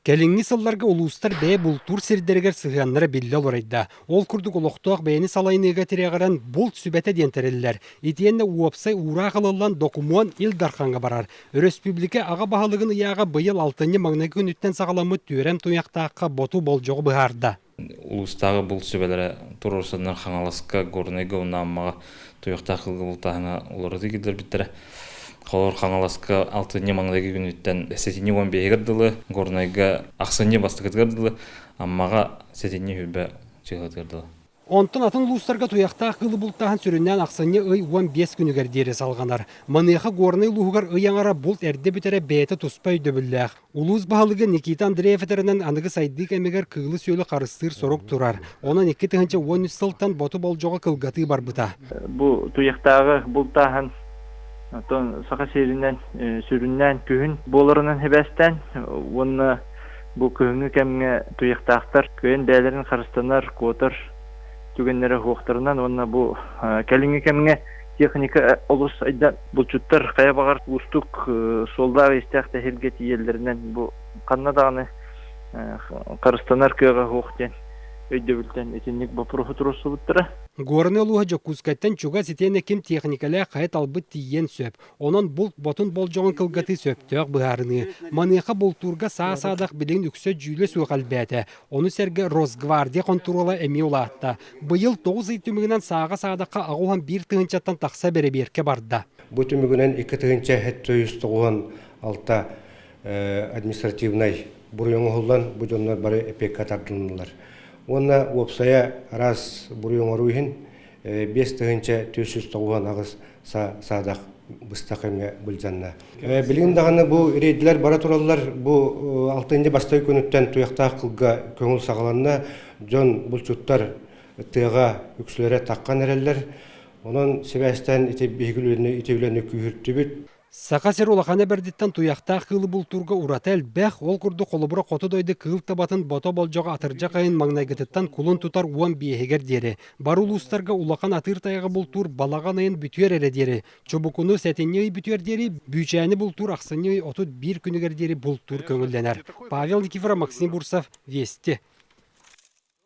Келіңні сылларға улустар бәе бұлтур сердергер сығанлары білі олырайда. Ол күрдік олықтуақ бәйіні салайыныға терегірен бұлт сүбәті дентерелілер. Етенне уапсай ура қылылан докумуан ил дарханға барар. Республика аға бағалығын ұяға бұйыл 6-ны маңнағы күніттен сағаламы түрем тұяқтаққа боту бол жоғы бұғарда. Улустағы бұлт сүбәлері тұрырсынар қаңаласқа горнайға ұнамаға тұяқтақ қылғы бұлтағына оларды келдер біттірі. Қолор қаңаласқа 6-ны маңнағы күніттен 7-15 ғырдылы, горнайға ақсыны бастықыт ғырдылы, аммаға 7-ні хүлбә чығыт ғырдылы. Онтын атын лустарға туяқтақ қылы бұлттағын сүріннен ақсыны 15 күнігер дері салғанар. Маныяға горнай луғығар ұяңара бұлт әрді бітері бәйті тұспай дөбілләқ. Улуыз бағалығы Никита Андреев әтерінен анығы сайдық әмегер қылы сөйлі қарыстыр сорок тұрар. Ona 2-13 сылтан боты бол жоға қылғаты бар бұта. Бұл туяқтағы бұлттағын сақа сүріннен күйін болырынан хебәстен, оны бұл күйіңі кәміңе туяқтақтар, күйін бәлерін қарыстанар, көтір, түгенлері хоқтарынан, оны бұл кәліңі кәміңе техника олыс айда бұл чүттір қая бағар ұстық солдағы істіяқта хелгет елдерінен бұл қаннадағыны қарыстанар күйіға хоқтен. Өйдебілтен етеннік бапырығы тұрысы бұттыра. Горны олуға жокускаттан чуға сетені кем техникалай қайт албыт тиен сөп. Онан бұлт ботын бол жоғын кылгаты сөптіғ бұғарыны. Маныға бұлтурға саа-садақ білін үксі жүйлі суғал бәті. Оны сәргі Росгвардия контурола әме олатта. Бұйыл 9 түмігінен саға-садаққа ағуған бір тығынчаттан тақса бәрі берке барды. Бұл түмігінен 2 тығынча әтті ұйыстығуған алта административнай бұрыйың ұғылдан бұдынлар бары әпек қатардылынылар. Онна опсая раз бурюң оруйын 5 тығынча 390 ағыз садақ бұстақымға бүлзанна. Білген дағаны бұл рейділер бара туралылар бұл 6-ны бастай көнүттен туяқтақ қылға көңіл сағаланна жон бұл чуттар тыға үксілері таққан әрелер. Онын себәстен итебілеріне күйіртті бүт. Сақа сер олақаны бәрдеттен туяқтақ қылы бұл турға ұратәл бәқ ол күрді қолыбыра қоты дойды қыл табатын бото болжаға атыржа қайын маңнайгытыттан құлын тұтар уан бейегер дері. Бар ұлыстарға улақан атыр тайғы бұл тур балаған айын бүтер әрі дері. Чобукуны сәтенне бүтер дері, бүйчәні бұл тур ақсыны 31 күнігер дері бұл тур көңілденер. Павел Никифоров, Максим Бурсов, Вести.